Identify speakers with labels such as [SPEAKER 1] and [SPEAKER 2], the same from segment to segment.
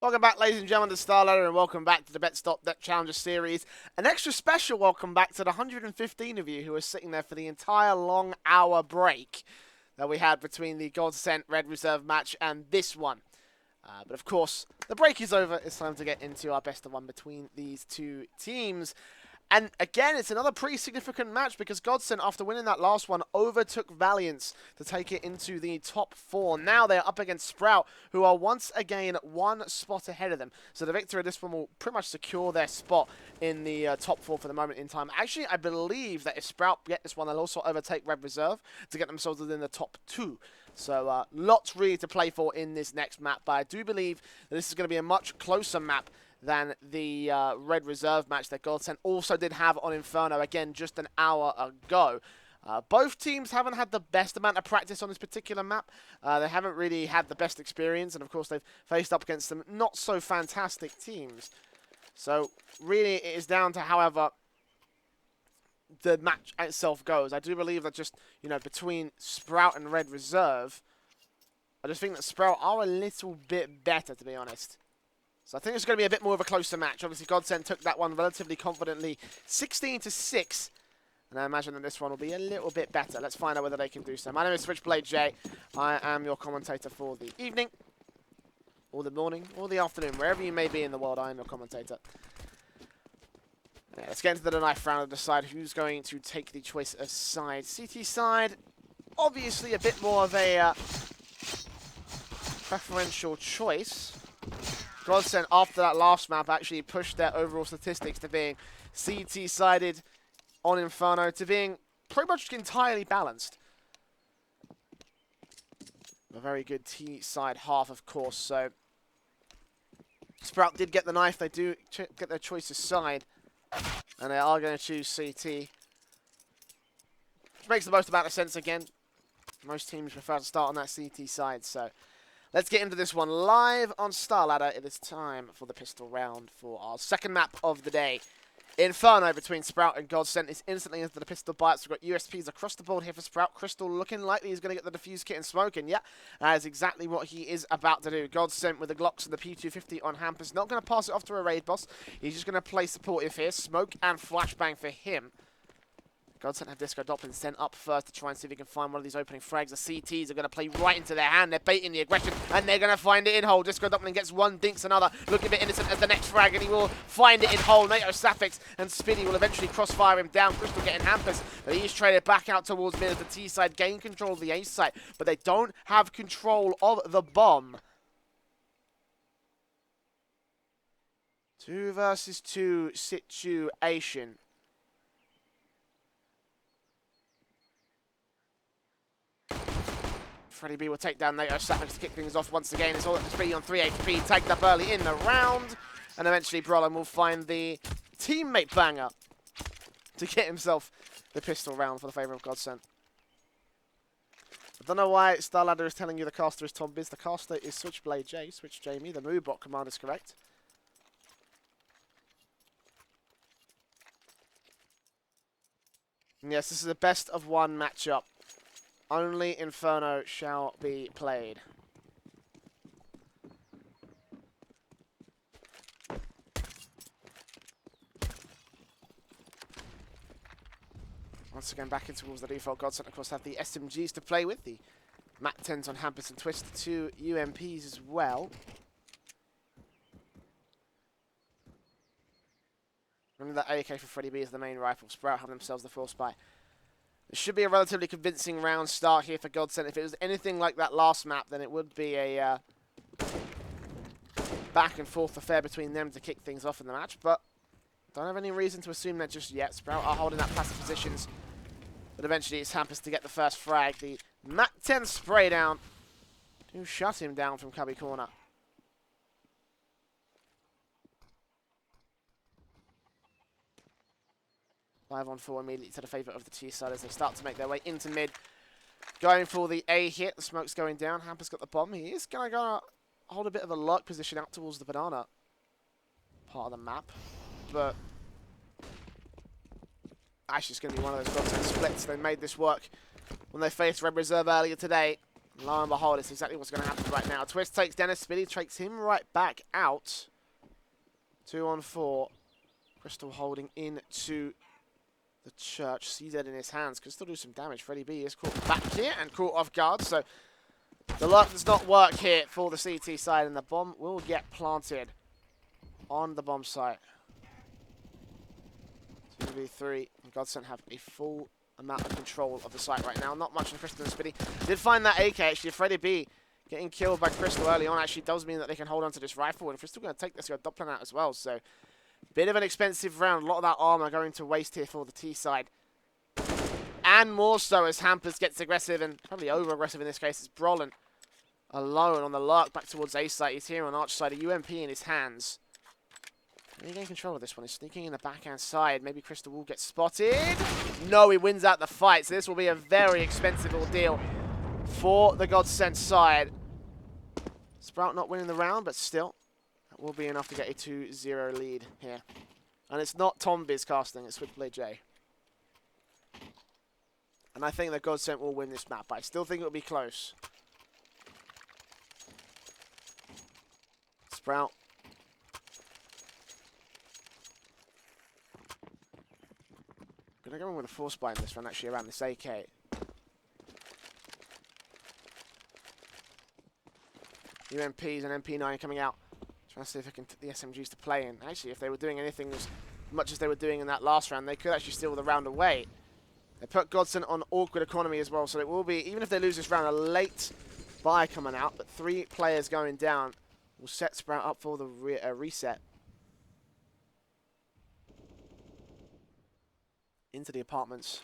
[SPEAKER 1] Welcome back, ladies and gentlemen, to Star Ladder, and welcome back to the Bet Stop Bet Challenger Series. An extra special welcome back to the 115 of you who are sitting there for the entire long hour break that we had between the GODSENT Red Reserve match and this one. But of course, the break is over. It's time to get into our best of one between these two teams. And again, it's another pretty significant match because GODSENT, after winning that last one, overtook Valiance to take it into the top four. Now they're up against Sprout, who are once again one spot ahead of them. So the victor of this one will pretty much secure their spot in the top four for the moment in time. Actually, I believe that if Sprout get this one, they'll also overtake Red Reserve to get themselves within the top two. So lots really to play for in this next map. But I do believe that this is going to be a much closer map than the Red Reserve match that GODSENT also did have on Inferno, again, just an hour ago. Both teams haven't had the best amount of practice on this particular map. They haven't really had the best experience, and of course they've faced up against some not so fantastic teams. So really it is down to, however, the match itself goes. I do believe that just, between Sprout and Red Reserve, I just think that Sprout are a little bit better, to be honest. So I think it's going to be a bit more of a closer match. Obviously, GODSENT took that one relatively confidently, 16-6. And I imagine that this one will be a little bit better. Let's find out whether they can do so. My name is Switchblade J. I am your commentator for the evening, or the morning, or the afternoon. Wherever you may be in the world, I am your commentator. Yeah, let's get into the knife round and decide who's going to take the choice of side. CT side, obviously a bit more of a preferential choice. GODSENT, after that last map, actually pushed their overall statistics to being CT-sided on Inferno to being pretty much entirely balanced. A very good T-side half, of course, so Sprout did get the knife. They do get their choice of side, and they are going to choose CT. Which makes the most amount of sense again. Most teams prefer to start on that CT side, so let's get into this one live on Star Ladder. It is time for the pistol round for our second map of the day. Inferno between Sprout and GODSENT is instantly into the pistol bites. We've got USPs across the board here for Sprout. Crystal looking likely he's going to get the defuse kit and smoking. Yeah, that is exactly what he is about to do. GODSENT with the Glocks and the P250 on Hampus. Not going to pass it off to a raid boss. He's just going to play supportive here. Smoke and flashbang for him. GODSENT have Disco Doppler sent up first to try and see if he can find one of these opening frags. The CTs are going to play right into their hand. They're baiting the aggression, and they're going to find it in hole. Disco Doppler gets one, dinks another. Looking a bit innocent as the next frag, and he will find it in hole. NATO Sapphics and Spinny will eventually crossfire him down. Crystal getting Hampus, but he's traded back out towards mid as the T side gain control of the A side, but they don't have control of the bomb. 2 versus 2 situation. Freddy B will take down NATO Sapphics to kick things off once again. It's all up to Speedy on 3 HP, tagged up early in the round. And eventually Brolin will find the teammate banger to get himself the pistol round for the favour of GODSENT. I don't know why Star Ladder is telling you the caster is Tom Biz. The caster is Switchblade J, Switch Jamie. The Moobot command is correct. And yes, this is a best of one matchup. Only Inferno shall be played. Once again, back in towards the default. GODSENT, of course, have the SMGs to play with. The Mat 10s on Hampus and Twist. 2 UMPs as well. Remember that AK for Freddy B is the main rifle. Sprout have themselves the force spy. It should be a relatively convincing round start here for GODSENT. If it was anything like that last map, then it would be a back and forth affair between them to kick things off in the match. But don't have any reason to assume that just yet. Sprout are holding that passive positions. But eventually it's Hampus to get the first frag. The Mac 10 spray down to shut him down from cubby corner. Five on 4 immediately to the favour of the T-side as they start to make their way into mid. Going for the A hit. The smoke's going down. Hampus got the bomb. He is going to hold a bit of a lurk position out towards the banana part of the map. But actually, it's going to be one of those GODSENT splits. They made this work when they faced Red Reserve earlier today. Lo and behold, it's exactly what's going to happen right now. Twist takes Dennis. Spitty takes him right back out. 2 on 4. Crystal holding into the church. CZ in his hands. Could still do some damage. Freddie B is caught back here and caught off guard. So the luck does not work here for the CT side. And the bomb will get planted on the bomb site. 2v3. GODSENT have a full amount of control of the site right now. Not much on Crystal and Spitty. Did find that AK actually. Freddie B getting killed by Crystal early on actually does mean that they can hold on to this rifle. And Crystal going to take this Doppler out as well. So bit of an expensive round. A lot of that armor going to waste here for the T side. And more so as Hampers gets aggressive and probably over-aggressive in this case. It's Brolin alone on the lurk back towards A site. He's here on Arch side. A UMP in his hands. He gain control of this one. He's sneaking in the backhand side. Maybe Crystal will get spotted. No, he wins out the fight. So this will be a very expensive ordeal for the GODSENT side. Sprout not winning the round, but still, that will be enough to get a 2-0 lead here. And it's not Tom Biz casting, it's Switchblade J. And I think that GODSENT will win this map, but I still think it'll be close. Sprout. I'm going to go in with a force buy in this one, actually, around this AK. UMPs and MP9 coming out. Trying to see if they can get the SMGs to play in. Actually, if they were doing anything as much as they were doing in that last round, they could actually steal the round away. They put GODSENT on awkward economy as well, so it will be, even if they lose this round, a late buy coming out, but 3 players going down will set Sprout up for the reset. Into the apartments.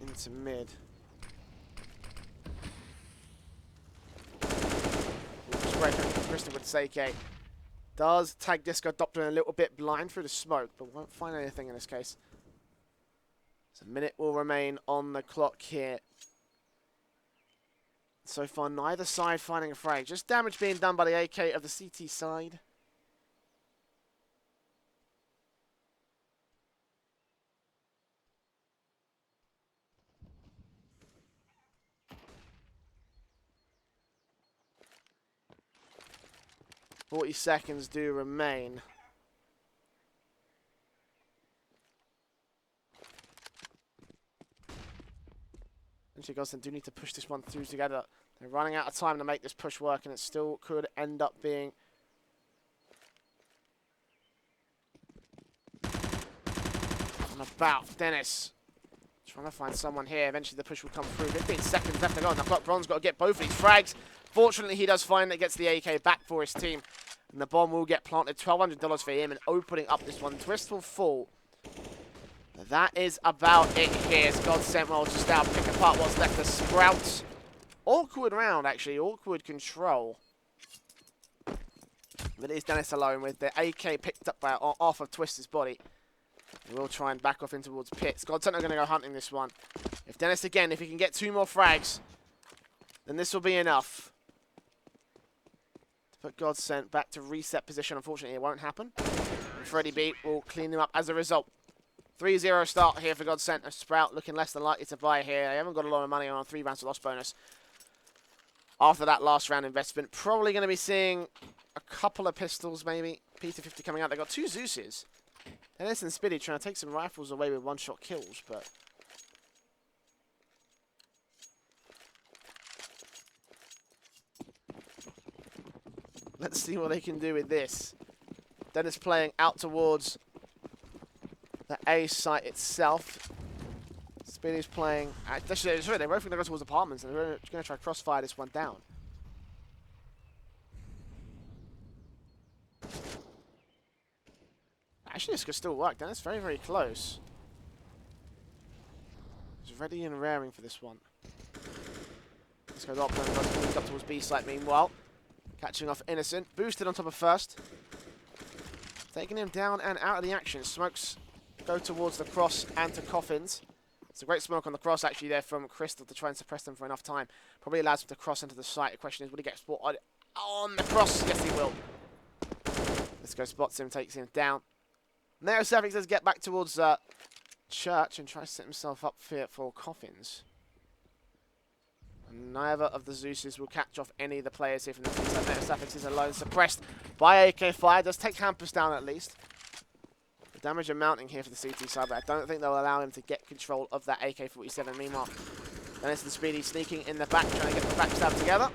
[SPEAKER 1] Into mid. Crystal with AK. Does tag Disco Doppler a little bit blind through the smoke, but won't find anything in this case. So a minute will remain on the clock here. So far, neither side finding a frag. Just damage being done by the AK of the CT side. .40 seconds do remain. Actually, GODSENT do need to push this one through together. They're running out of time to make this push work, and it still could end up being... And about Dennis. Trying to find someone here. Eventually the push will come through. 15 seconds left to go on the clock. Bron's got to get both of these frags. Fortunately, he does find that gets the AK back for his team. And the bomb will get planted. $1,200 for him and opening up this one. Twist will fall. But that is about it here. As GODSENT will just now pick apart what's left of Sprout. Awkward round, actually. Awkward control. But it is Dennis alone with the AK picked up by off of Twist's body. He will try and back off in towards pits. GODSENT are going to go hunting this one. If Dennis again, if he can get 2 more frags, then this will be enough. To put GODSENT back to reset position. Unfortunately, it won't happen. And Freddie B will clean him up as a result. 3-0 start here for GODSENT. A Sprout looking less than likely to buy here. They haven't got a lot of money on a 3 rounds of loss bonus. After that last round investment, probably going to be seeing a couple of pistols maybe. P250 coming out. They've got 2 Zeus's. Dennis and Spitty trying to take some rifles away with one-shot kills, but... Let's see what they can do with this. Dennis playing out towards the A site itself. Spitty's playing... Sorry, they're both going to go towards apartments, and they're going to try to crossfire this one down. Actually, this could still work. Dennis very, very close. He's ready and raring for this one. Let's go up towards B site meanwhile. Catching off Innocent. Boosted on top of first. Taking him down and out of the action. Smokes go towards the cross and to Coffins. It's a great smoke on the cross actually there from Crystal to try and suppress them for enough time. Probably allows him to cross into the site. The question is, will he get spotted on the cross? Yes, he will. Let's go spots him, takes him down. Neo Savix does get back towards church and try to set himself up for coffins. And neither of the Zeuses will catch off any of the players here from the team. So Netosafix is alone, suppressed by AK Fire. Does take Hampus down at least. The damage are mounting here for the CT side, but I don't think they'll allow him to get control of that AK-47. Meanwhile, Dennis and Speedy sneaking in the back, trying to get the backstab together.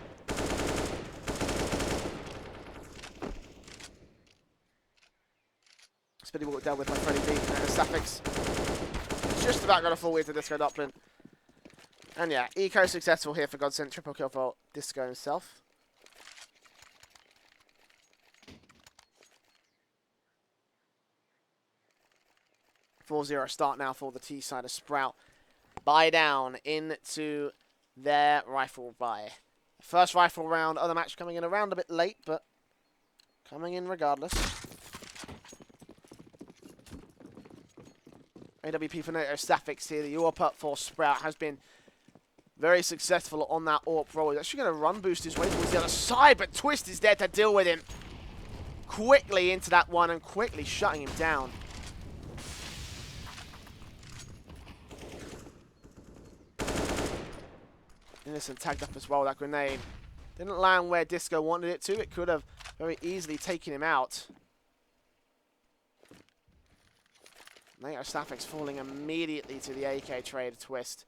[SPEAKER 1] Speedy will get dealt with by Freddy B. Netosafix just about got a full way to Disco Doplin. And yeah, eco successful here for GODSENT. Triple kill for Disco himself. .4-0 start now for the T-side of Sprout. Buy down into their rifle buy. First rifle round of the match coming in around a bit late, but coming in regardless. AWP for Netosafix here. The AWP for Sprout has been very successful on that AWP roll. He's actually going to run boost his way towards the other side, but Twist is there to deal with him. Quickly into that one and quickly shutting him down. Innocent tagged up as well. That grenade didn't land where Disco wanted it to. It could have very easily taken him out. Netosafix falling immediately to the AK trade Twist.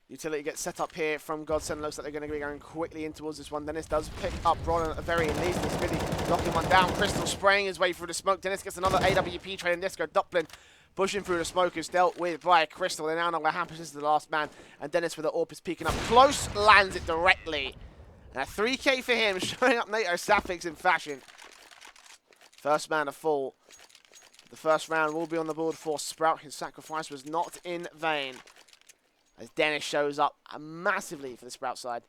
[SPEAKER 1] Utility gets set up here from GODSENT. Looks like they're going to be going quickly in towards this one. Dennis does pick up Bron at the very least. He's really knocking one down. Crystal spraying his way through the smoke. Dennis gets another AWP trade, and Disco Doplin pushing through the smoke is dealt with by Crystal. They now know what happens. This is the last man. And Dennis with the AWP is peeking up close, lands it directly. And a 3K for him, showing up Netosafix in fashion. First man to fall. The first round will be on the board for Sprout. His sacrifice was not in vain, as Dennis shows up massively for the Sprout side.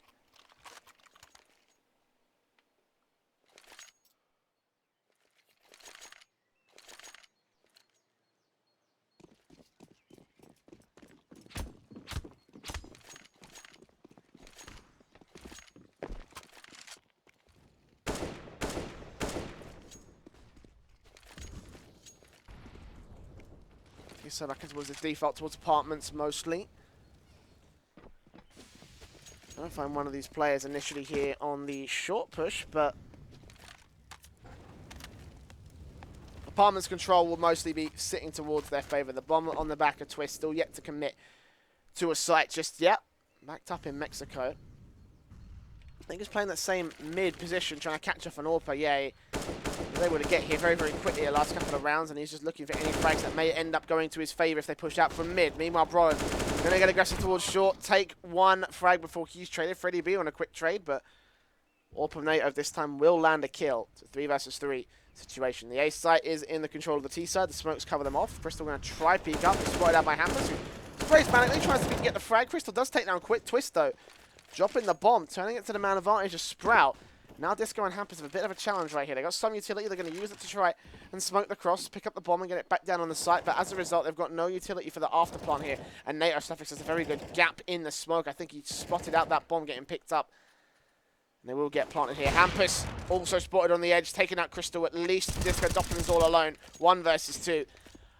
[SPEAKER 1] So back towards the default, towards apartments mostly. I don't find one of these players initially here on the short push, but apartments control will mostly be sitting towards their favour. The bomb on the back of Twist still yet to commit to a site just yet. Backed up in Mexico. I think he's playing that same mid position, trying to catch off an AWP. Yeah, he was able to get here very, very quickly the last couple of rounds, and he's just looking for any frags that may end up going to his favour if they push out from mid. Meanwhile, Brolin going to get aggressive towards short, take one frag before he's traded. Freddy B on a quick trade, but AWP of NATO this time will land a kill. It's a 3 versus 3 situation. The A site is in the control of the T side. The smokes cover them off. Crystal going to try peek up. It's spotted out by Hampus, who sprays manically, tries to get the frag. Crystal does take down quick. Twist, though, dropping the bomb, turning it to the man advantage of Sprout. Now Disco and Hampus have a bit of a challenge right here. They've got some utility. They're going to use it to try and smoke the cross, pick up the bomb and get it back down on the site. But as a result, they've got no utility for the after plant here. And Netosafix has a very good gap in the smoke. I think he spotted out that bomb getting picked up. And they will get planted here. Hampus also spotted on the edge, taking out Crystal. At least Disco Doplin's all alone. 1 versus 2.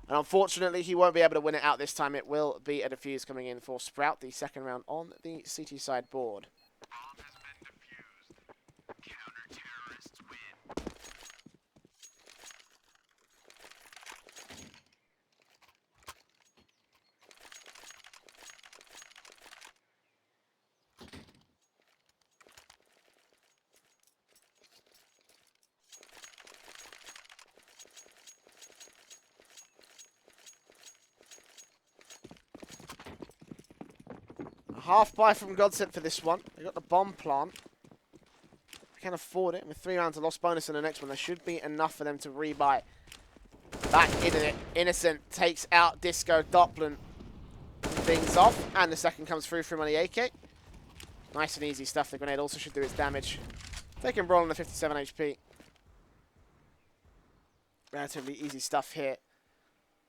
[SPEAKER 1] And unfortunately, he won't be able to win it out this time. It will be a defuse coming in for Sprout, the second round on the CT side board. Half buy from GODSENT for this one. They got the bomb plant. They can afford it. With 3 rounds of lost bonus in the next one, there should be enough for them to rebuy. Back in it. Innocent takes out Disco Doplin. Things off. And the second comes through from on the AK. Nice and easy stuff. The grenade also should do its damage. Taking Brawl on the 57 HP. Relatively easy stuff here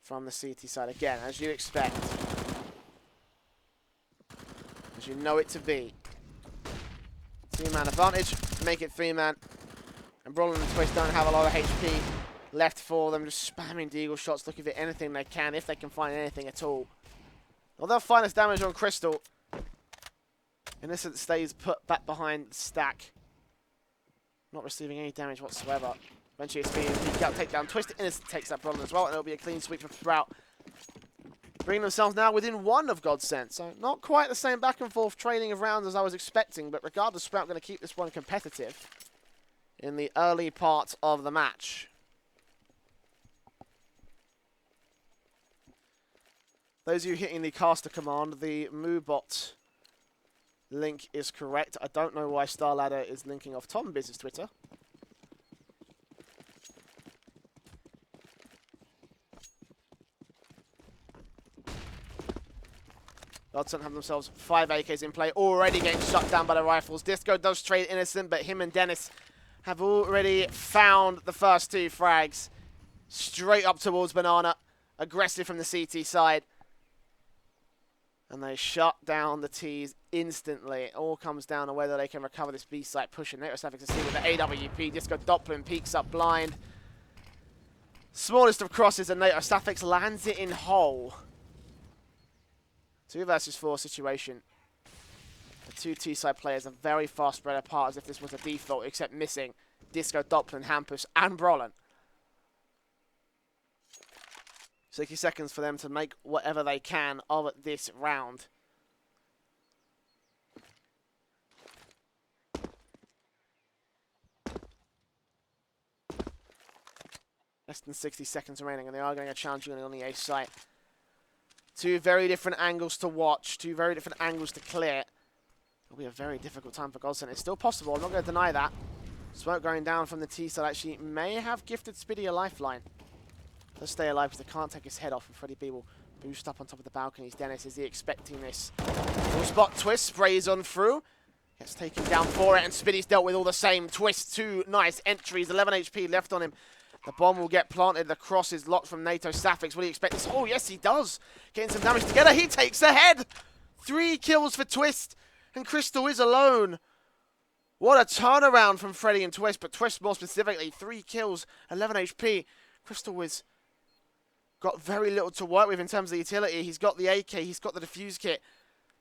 [SPEAKER 1] from the CT side. Again, as you expect. As you know it to be. 2-man advantage, make it 3-man. And Brawler and Twist don't have a lot of HP left for them, just spamming Deagle shots, looking for anything they can, if they can find anything at all. Well, they'll find us damage on Crystal. Innocent stays put back behind the stack. Not receiving any damage whatsoever. Eventually it's being peeked out, take down Twist. Innocent takes that Brawler as well, and it'll be a clean sweep for Sprout. Bringing themselves now within 1 of GODSENT. So not quite the same back and forth trading of rounds as I was expecting, but regardless, Sprout going to keep this one competitive in the early part of the match. Those of you hitting the caster command, the MooBot link is correct. I don't know why StarLadder is linking off Tom Biz's Twitter. GODSENT have themselves 5 AKs in play, already getting shut down by the rifles. Disco does trade Innocent, but him and Dennis have already found the first 2 frags. Straight up towards Banana. Aggressive from the CT side. And they shut down the T's instantly. It all comes down to whether they can recover this B site push. And Nato Savage to see with the AWP. Disco Doppler peeks up blind. Smallest of crosses, and Nato Suffix lands it in hole. 2 versus 4 situation. The 2 T-side players are very fast spread apart, as if this was a default, except missing Disco, Doppler, Hampus, and Brolin. 60 seconds for them to make whatever they can of this round. Less than 60 seconds remaining, and they are going to challenge you on the A site. 2 very different angles to watch, 2 very different angles to clear. It'll be a very difficult time for GODSENT. It's still possible, I'm not going to deny that. Smoke going down from the T side actually may have gifted Spiddy a lifeline. Let's stay alive because they can't take his head off, and Freddie B will boost up on top of the balconies. Dennis, is he expecting this? Full spot Twist, sprays on through. Gets taken down for it, and Spiddy's dealt with all the same. Twist, 2 nice entries, 11 HP left on him. The bomb will get planted. The cross is locked from NATO Sapphics. Will he expect this? Oh, yes, he does. Getting some damage together. He takes the head. 3 kills for Twist, and Crystal is alone. What a turnaround from Freddy and Twist, but Twist more specifically. 3 kills, 11 HP. Crystal was got very little to work with in terms of utility. He's got the AK. He's got the defuse kit.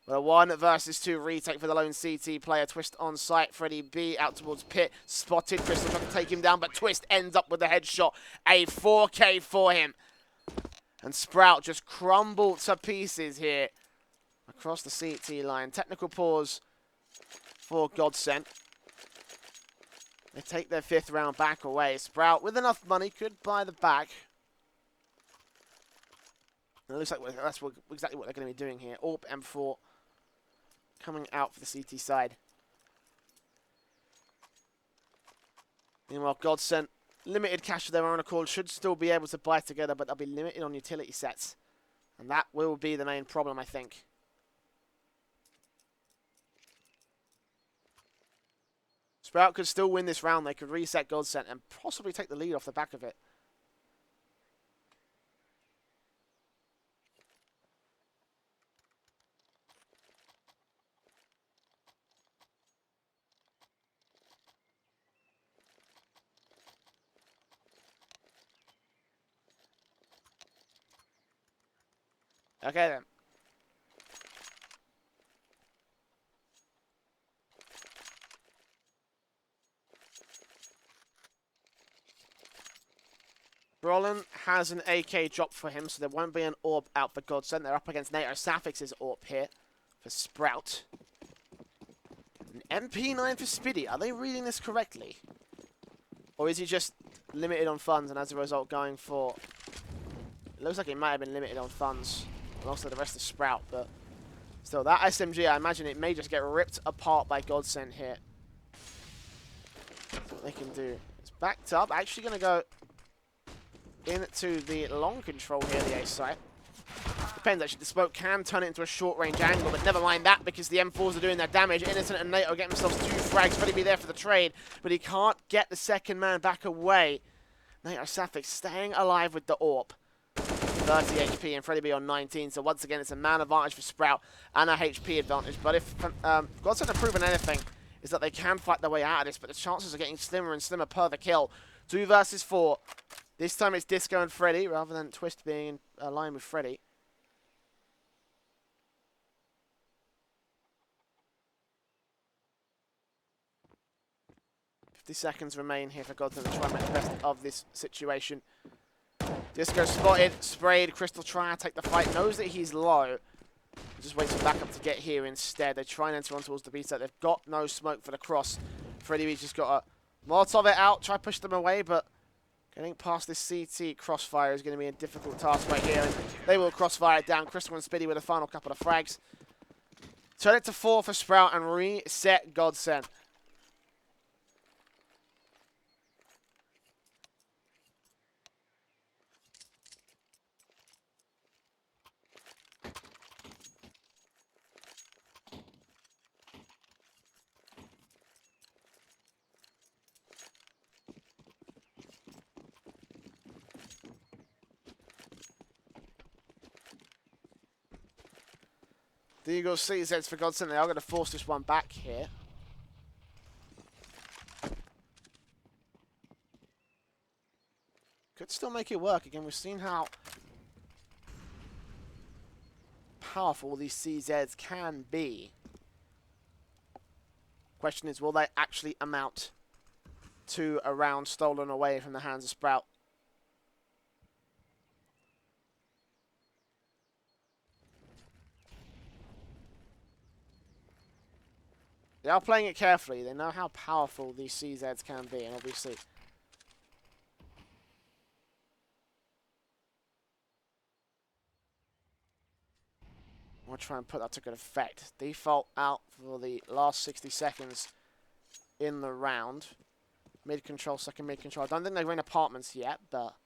[SPEAKER 1] Well, 1 versus 2 retake for the lone CT player. Twist on site. Freddie B out towards Pit. Spotted. Crystal trying to take him down, but Twist ends up with the headshot. A 4K for him. And Sprout just crumbled to pieces here across the CT line. Technical pause for GODSENT. They take their 5th round back away. Sprout, with enough money, could buy the back. And it looks like that's exactly what they're going to be doing here. AWP M4 coming out for the CT side. Meanwhile, GODSENT, limited cash of their own accord, should still be able to buy together, but they'll be limited on utility sets. And that will be the main problem, I think. Sprout could still win this round. They could reset GODSENT and possibly take the lead off the back of it. Okay then. Brolin has an AK drop for him, so there won't be an AWP out for GODSENT. They're up against NATO Sapphics' AWP here for Sprout. An MP9 for Spiddy. Are they reading this correctly? Or is he just limited on funds and as a result going for... It looks like he might have been limited on funds. And also the rest of Sprout, but still, that SMG, I imagine it may just get ripped apart by GODSENT here. That's what they can do. It's backed up. Actually going to go into the long control here, the A site. Depends, actually. The smoke can turn it into a short-range angle, but never mind that because the M4s are doing their damage. Innocent and NATO getting themselves 2 frags. Ready to be there for the trade, but he can't get the second man back away. NATO Sapphics staying alive with the AWP. 30 HP and Freddie B on 19, so once again it's a man advantage for Sprout and a HP advantage. But if GODSENT have proven anything, is that they can fight their way out of this, but the chances are getting slimmer and slimmer per the kill. 2 versus 4. This time it's Disco and Freddy rather than Twist being in a line with Freddy. 50 seconds remain here for Godsent to try and make the best of this situation. Disco spotted, sprayed. Crystal trying to take the fight, knows that he's low. Just waits for backup to get here instead. They try and enter on towards the B site. They've got no smoke for the cross. Freddy B's just got a Molotov it out, try to push them away, but getting past this CT crossfire is going to be a difficult task right here. And they will crossfire it down. Crystal and Spiddy with a final couple of frags. Turn it to 4 for Sprout and reset Godsent. The Eagles CZs for Godsent. They are going to force this one back here. Could still make it work. Again, we've seen how powerful these CZs can be. Question is, will they actually amount to a round stolen away from the hands of Sprout? They are playing it carefully. They know how powerful these CZs can be, and obviously I'll try and put that to good effect. Default out for the last 60 seconds in the round. Mid-control, second mid-control. I don't think they're in apartments yet, but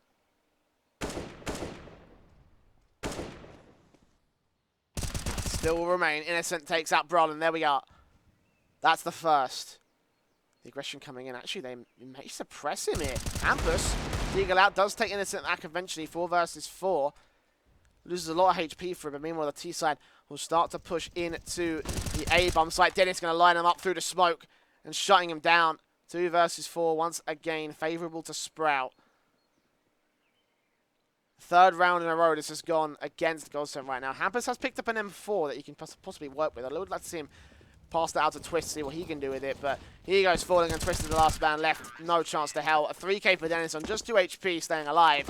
[SPEAKER 1] still will remain. Innocent takes out Brolin. There we are. That's the first. The aggression coming in. Actually, they may suppress him here. Campus, Deagle out, does take Innocent back eventually. 4 versus 4. Loses a lot of HP for him, but meanwhile the T side will start to push into the A bomb site. Dennis going to line him up through the smoke and shutting him down. 2 versus 4, once again favourable to Sprout. Third round in a row this has gone against Godsent right now. Hampus has picked up an M4 that you can possibly work with. I would like to see him pass that out to Twist, see what he can do with it, but he goes falling and Twist is the last man left. No chance to hell. A 3k for Dennis on just 2 HP, staying alive.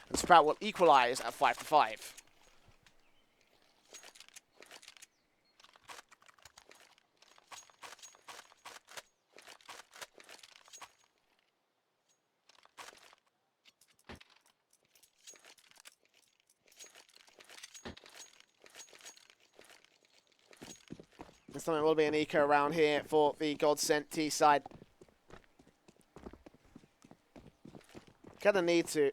[SPEAKER 1] And Sprout will equalise at 5-5. This time it will be an eco around here for the Godsent T side. Gonna need to.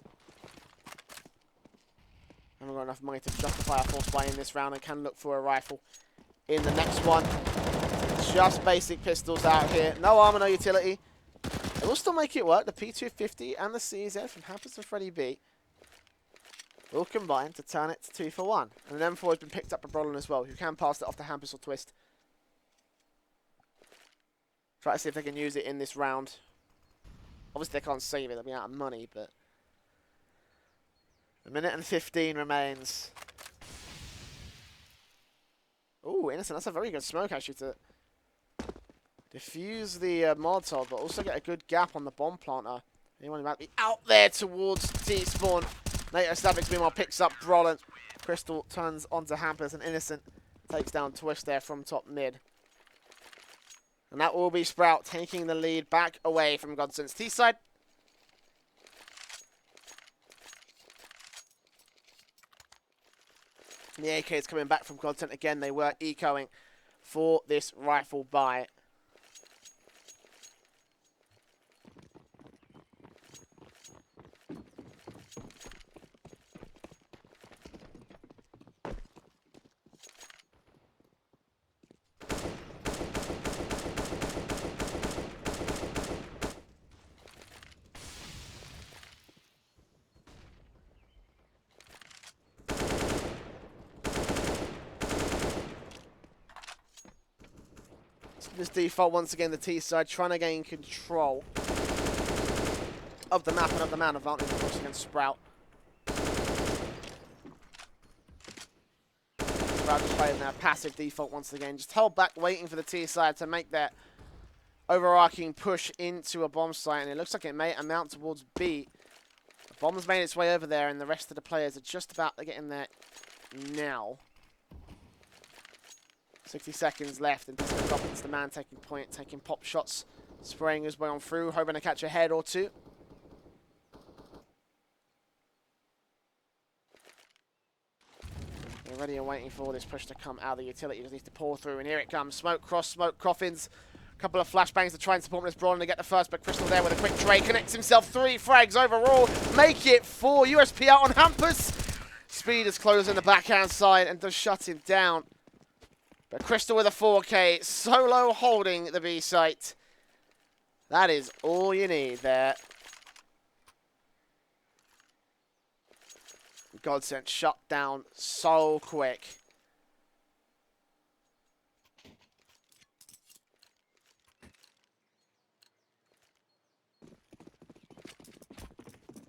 [SPEAKER 1] Haven't got enough money to justify a force buy in this round and can look for a rifle in the next one. Just basic pistols out here. No armor, no utility. It will still make it work. The P250 and the CZ from Hampus and Freddy B will combine to turn it to 2 for 1. And an M4 has been picked up by Brolin as well, who can pass it off to Hampus or Twist. Try to see if they can use it in this round. Obviously they can't save it, they'll be out of money, but 1 minute and 15 remains. Ooh, Innocent, that's a very good smoke actually to defuse the Molotov, but also get a good gap on the bomb planter. Anyone who might be out there towards T-spawn. NATO Stavix meanwhile picks up Brolin. Crystal turns onto Hampus and Innocent takes down Twist there from top mid. And that will be Sprout taking the lead back away from Godsent's T side. The AK is coming back from Godsent again. They were ecoing for this rifle buy. This default, once again, the T side trying to gain control of the map and of the man advantage, of course, against Sprout. Sprout just playing their passive default once again. Just held back, waiting for the T side to make that overarching push into a bomb site, and it looks like it may amount towards B. The bomb's made its way over there, and the rest of the players are just about to get in there now. 60 seconds left, and Disco Goblin's the man taking point, taking pop shots, spraying his way on through, hoping to catch a head or two. They're ready and waiting for this push to come out of the utility. Just needs to pour through, and here it comes. Smoke cross, smoke coffins. A couple of flashbangs to try and support this Brawler to get the first, but Crystal there with a quick trade. Connects himself, 3 frags overall. Make it 4. USP out on Hampus. Speed is closed in the backhand side and does shut him down. But Crystal with a 4K, solo holding the B site. That is all you need there. GODSENT shut down so quick.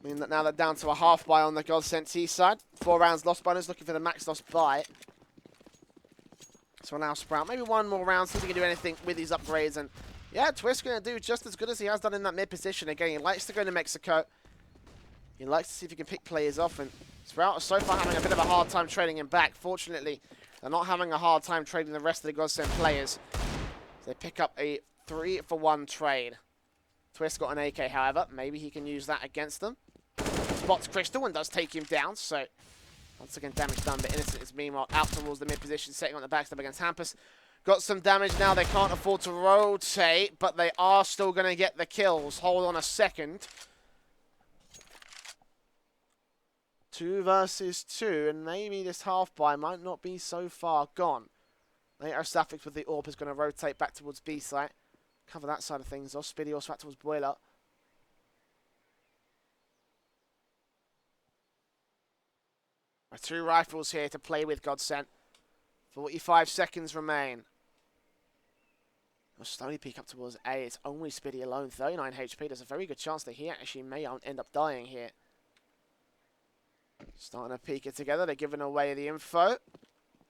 [SPEAKER 1] I mean, now they're down to a half buy on the GODSENT T side. 4 rounds lost bonus, looking for the max loss buy. So now Sprout, maybe one more round, see if he can do anything with these upgrades. And yeah, Twist's going to do just as good as he has done in that mid position. Again, he likes to go to Mexico. He likes to see if he can pick players off. And Sprout is so far having a bit of a hard time trading him back. Fortunately, they're not having a hard time trading the rest of the GODSENT players. They pick up a 3-for-1 trade. Twist got an AK, however. Maybe he can use that against them. Spots Crystal and does take him down. So once again, damage done, but Innocent is meanwhile out towards the mid position, setting on the backstab against Hampus. Got some damage now. They can't afford to rotate, but they are still going to get the kills. Hold on a second. 2 versus 2, and maybe this half buy might not be so far gone. Later, Suffix with the AWP is going to rotate back towards B site. Cover that side of things. Speedy also back towards Boiler. Our 2 rifles here to play with GODSENT. 45 seconds remain. We'll slowly peek up towards A. It's only Speedy alone. 39 HP. There's a very good chance that he actually may end up dying here. Starting to peek it together. They're giving away the info.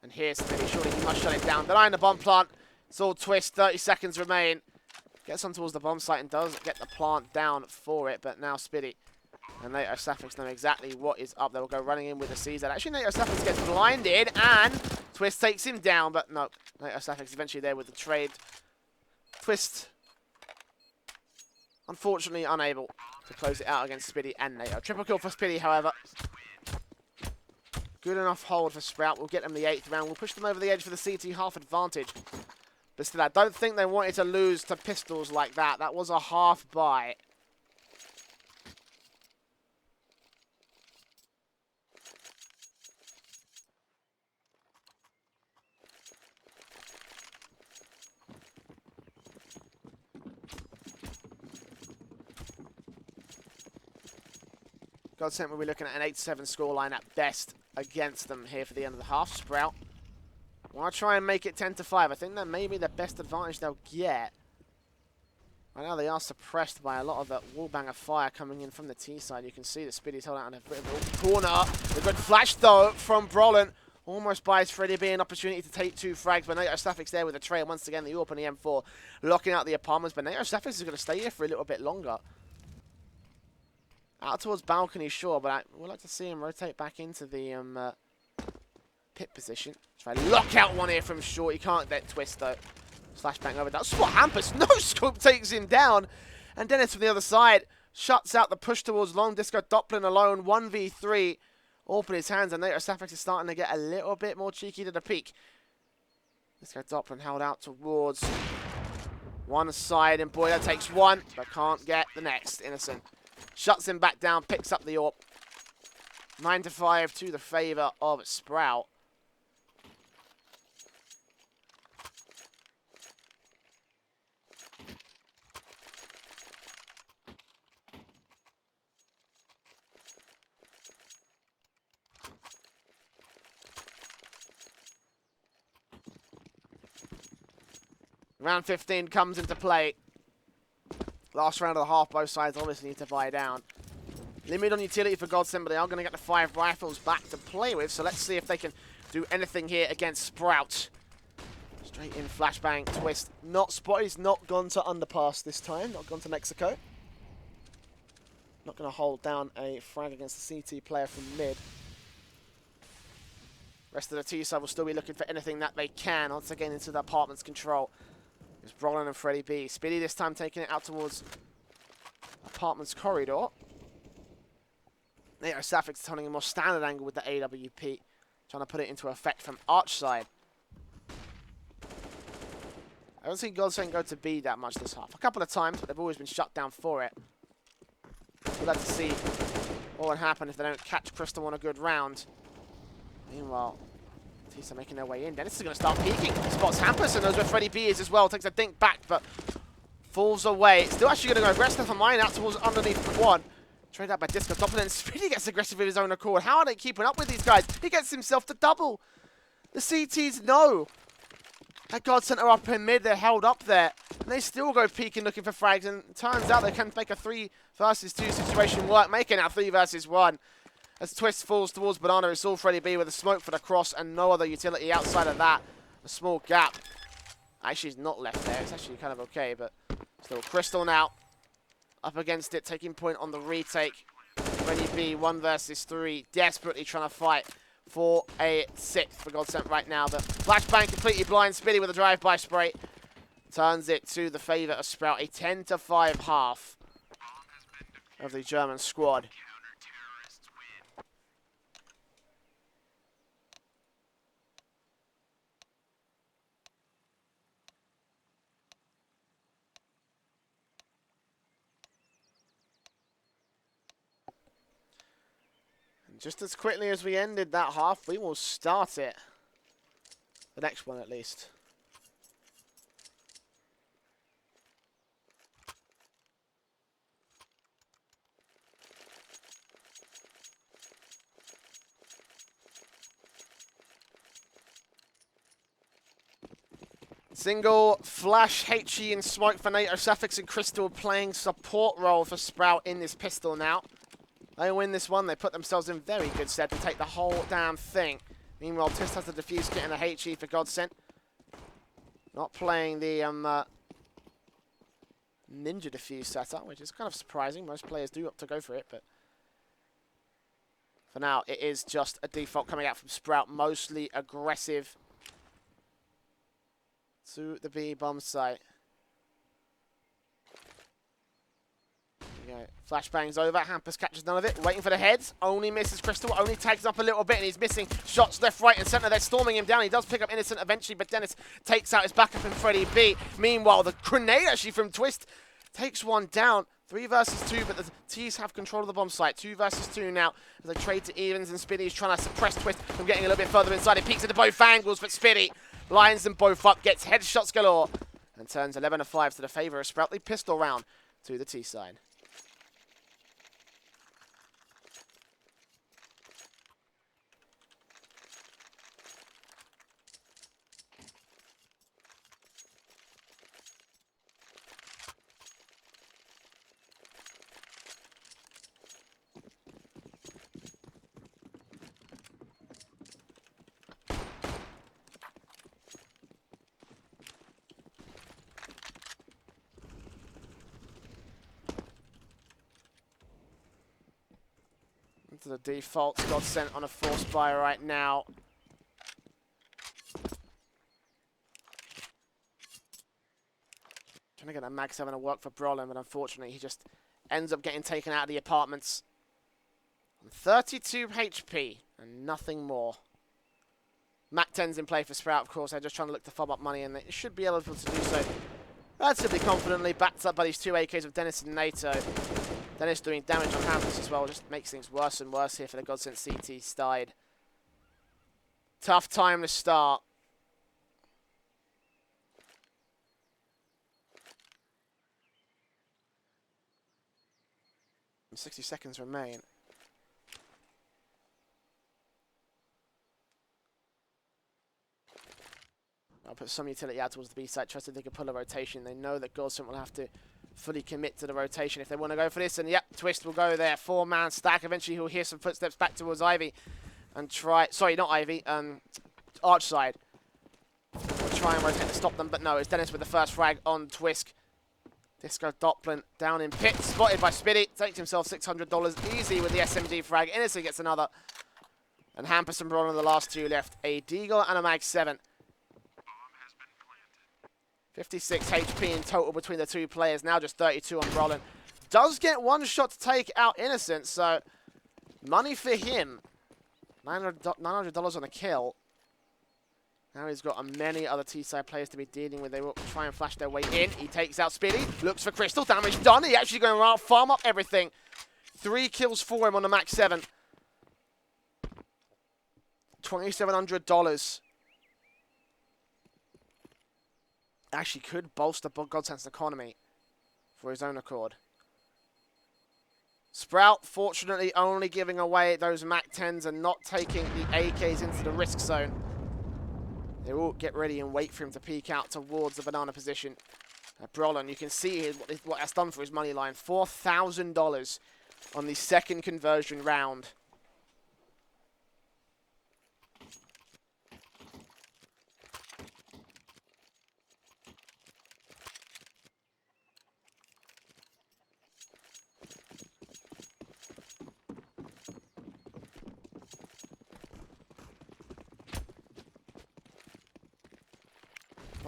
[SPEAKER 1] And here's Speedy. Surely he must shut it down. Denying the bomb plant. It's all Twist. 30 seconds remain. Gets on towards the bomb site and does get the plant down for it. But now Speedy and Nato Suffix know exactly what is up. They will go running in with the CZ. Actually, Nato Suffix gets blinded and Twist takes him down. But no, Nato Suffix eventually there with the trade. Twist, unfortunately, unable to close it out against Speedy and Nato. Triple kill for Speedy, however. Good enough hold for Sprout. We'll get them the 8th round. We'll push them over the edge for the CT half advantage. But still, I don't think they wanted to lose to pistols like that. That was a half buy. GODSENT will be looking at an 8-7 scoreline at best against them here for the end of the half. Sprout want to try and make it 10-5. I think that may be the best advantage they'll get. Right now they are suppressed by a lot of the wallbanger fire coming in from the T side. You can see that Speedy's holding out on a bit of a corner. A good flash though from Brolin. Almost buys Freddie B an opportunity to take 2 frags, but Nato Suffix there with a trade. Once again, the AWP and the M4 locking out the apartments, but Nato Suffix is going to stay here for a little bit longer. Out towards balcony, sure, but I would like to see him rotate back into the pit position. Try lock out one here from short. He can't get Twist though. Slash bang over that. Spot Hampus. No scope takes him down. And Dennis from the other side shuts out the push towards long. Disco Doppler alone. 1v3. Open his hands, and Nato Suffix is starting to get a little bit more cheeky to the peak. Disco Doppler held out towards one side, and Boiler takes one, but can't get the next. Innocent shuts him back down, picks up the AWP. 9-5 to the favor of Sprout. Round 15 comes into play. Last round of the half, both sides obviously need to buy down. Limit on utility for GODSENT, but they are going to get the 5 rifles back to play with, so let's see if they can do anything here against Sprout. Straight in flashbang twist. Not spotted. He's not gone to underpass this time. Not gone to Mexico. Not going to hold down a frag against the CT player from mid. Rest of the T side will still be looking for anything that they can. Once again into the apartment's control. It's Brolin and Freddie B. Speedy this time taking it out towards apartment's corridor. Nato Safix turning a more standard angle with the AWP. Trying to put it into effect from Arch side. I don't see GODSENT go to B that much this half. A couple of times, but they've always been shut down for it. We'll have to see what would happen if they don't catch Crystal on a good round. Meanwhile, Tisa making their way in. Dennis is going to start peeking. Spots Hampus and knows where Freddie B is as well. Takes a dink back, but falls away. Still actually going to go aggressive for mine out towards underneath quad. Trade out by Disco. Top and then Speedy gets aggressive with his own accord. How are they keeping up with these guys? He gets himself the double. The CTs know that GODSENT are up in mid. They're held up there. And they still go peeking looking for frags. And it turns out they can make a 3 versus 2 situation work. Making out 3 versus 1. As Twist falls towards Banana, it's all Freddie B with a smoke for the cross and no other utility outside of that. A small gap. Actually, it's not left there. It's actually kind of okay, but still. Crystal now up against it, taking point on the retake. Freddie B, 1 versus 3, desperately trying to fight for a 6th for GODSENT right now. But flashbang completely blind. Speedy with a drive-by spray. Turns it to the favour of Sprout. A 10-5 half of the German squad. Just as quickly as we ended that half, we will start it. The next one, at least. Single flash HE and smoke for Nato Suffix and Crystal playing support role for Sprout in this pistol now. They win this one, they put themselves in very good stead to take the whole damn thing. Meanwhile, Twist has the defuse kit and the HE for GODSENT. Not playing the Ninja defuse setup, which is kind of surprising. Most players do opt to go for it, but for now, it is just a default coming out from Sprout. Mostly aggressive to the B bomb site. Flashbang's over. Hampus catches none of it. Waiting for the heads. Only misses Crystal. Only tags up a little bit, and he's missing shots left, right, and centre. They're storming him down. He does pick up Innocent eventually, but Dennis takes out his backup in Freddie B. Meanwhile, the grenade actually from Twist takes one down. 3 versus 2, but the T's have control of the bomb site. 2 versus 2 now as they trade to evens, and Spiddy's trying to suppress Twist from getting a little bit further inside. He peeks into both angles, but Spiddy lines them both up, gets headshots galore, and turns 11-5 to the favour of Sprout. Pistol round to the T side. To the default, GODSENT on a force buy right now. Trying to get that Mag 7 to work for Brolin, but unfortunately he just ends up getting taken out of the apartments. 32 HP and nothing more. Mac 10's in play for Sprout, of course. They're just trying to look to fob up money, and they should be eligible to do so relatively confidently. Backed up by these 2 AKs of Dennis and NATO. Dennis doing damage on Hampus as well, just makes things worse and worse here for the GODSENT CT side. Tough time to start. And 60 seconds remain. I'll put some utility out towards the B side, trusting they can pull a rotation. They know that GODSENT will have to fully commit to the rotation if they want to go for this. And yep, Twist will go there. 4-man stack. Eventually he'll hear some footsteps back towards Ivy and try... Sorry, not Ivy. Arch side. We'll try and rotate to stop them, but no, it's Dennis with the first frag on Twisk. Disco Doppler down in pit, spotted by Spiddy. Takes himself $600 easy with the SMG frag. Innocent gets another. And Hampus and Braun are the last two left. A Deagle and a Mag 7. 56 HP in total between the two players. Now just 32 on Brolin. Does get one shot to take out Innocent, so money for him. $900 on a kill. Now he's got many other T-side players to be dealing with. They will try and flash their way in. He takes out Spiddy. Looks for Crystal. Damage done. He actually going around, farm up everything. 3 kills for him on the Max 7. $2,700. Actually could bolster GODSENT's economy for his own accord. Sprout, fortunately, only giving away those Mac 10s and not taking the AKs into the risk zone. They will get ready and wait for him to peek out towards the banana position. Brolin, you can see what that's done for his money line. $4,000 on the second conversion round.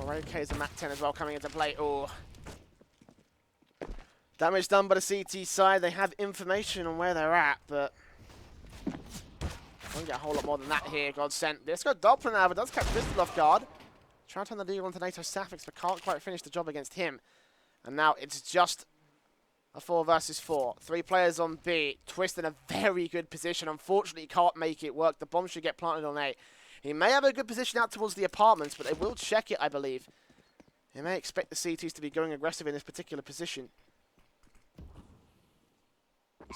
[SPEAKER 1] OK's a Mac 10 as well coming into play. Oh. Damage done by the CT side. They have information on where they're at, but won't get a whole lot more than that here. GODSENT. Let's go Doppler now, but does catch Crystal off guard. Trying to turn the deal onto NATO Sapphics, but can't quite finish the job against him. And now it's just a 4 versus 4. 3 players on B. Twist in a very good position. Unfortunately, he can't make it work. The bomb should get planted on A. He may have a good position out towards the apartments, but they will check it, I believe. They may expect the CTs to be going aggressive in this particular position.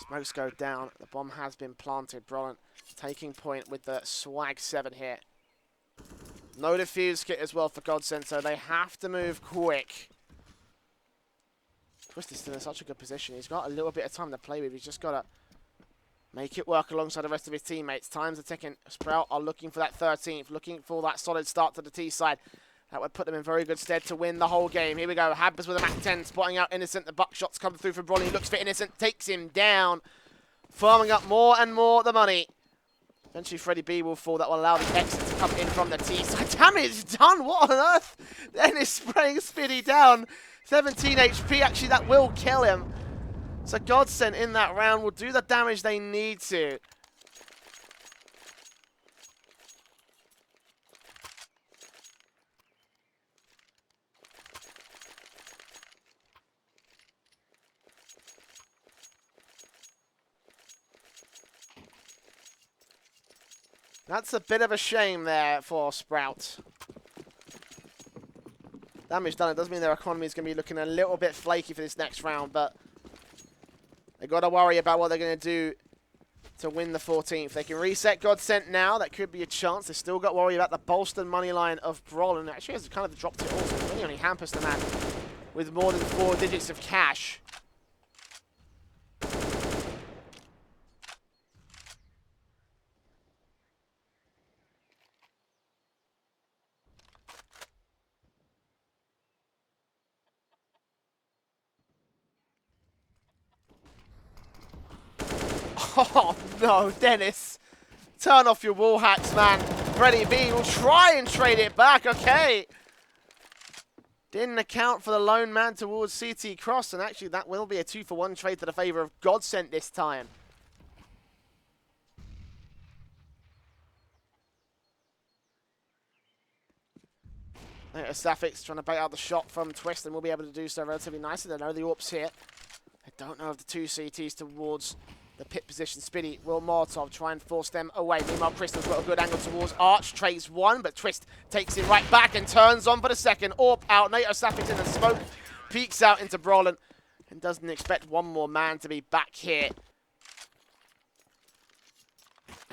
[SPEAKER 1] Smokes go down. The bomb has been planted. Brolin taking point with the Swag 7 here. No defuse kit as well for GODSENT, so they have to move quick. Twist is still in such a good position. He's got a little bit of time to play with. He's just got to make it work alongside the rest of his teammates. Times are ticking. Sprout are looking for that 13th, looking for that solid start to the T side. That would put them in very good stead to win the whole game. Here we go. Hampus with a Mac 10, spotting out Innocent. The buckshots come through from Brolin. He looks for Innocent, takes him down. Farming up more and more the money. Eventually, Freddy B will fall. That will allow the exit to come in from the T side. Damage done. What on earth? Dennis spraying Spiddy down. 17 HP. Actually, that will kill him. So GODSENT in that round will do the damage they need to. That's a bit of a shame there for Sprout. Damage done. It does mean their economy is going to be looking a little bit flaky for this next round, but they got to worry about what they're going to do to win the 14th. They can reset GODSENT now. That could be a chance. They still got to worry about the bolstered money line of Brolin. Actually, has kind of dropped it also. It's only Hampus the man with more than 4 digits of cash. Oh, no, Dennis. Turn off your wall hacks, man. Freddy B will try and trade it back. Okay. Didn't account for the lone man towards CT Cross, and actually that will be a 2-for-1 trade to the favor of GODSENT this time. Sapphics trying to bait out the shot from Twist, and will be able to do so relatively nicely. They know the AWP's here. They don't know of the 2 CTs towards the pit position. Spiddy will Molotov try and force them away. Meanwhile, Crystal's got a good angle towards Arch. Trades 1, but Twist takes him right back and turns on for the second. AWP out. NATO Sapphics in the smoke. Peeks out into Brolin and doesn't expect one more man to be back here.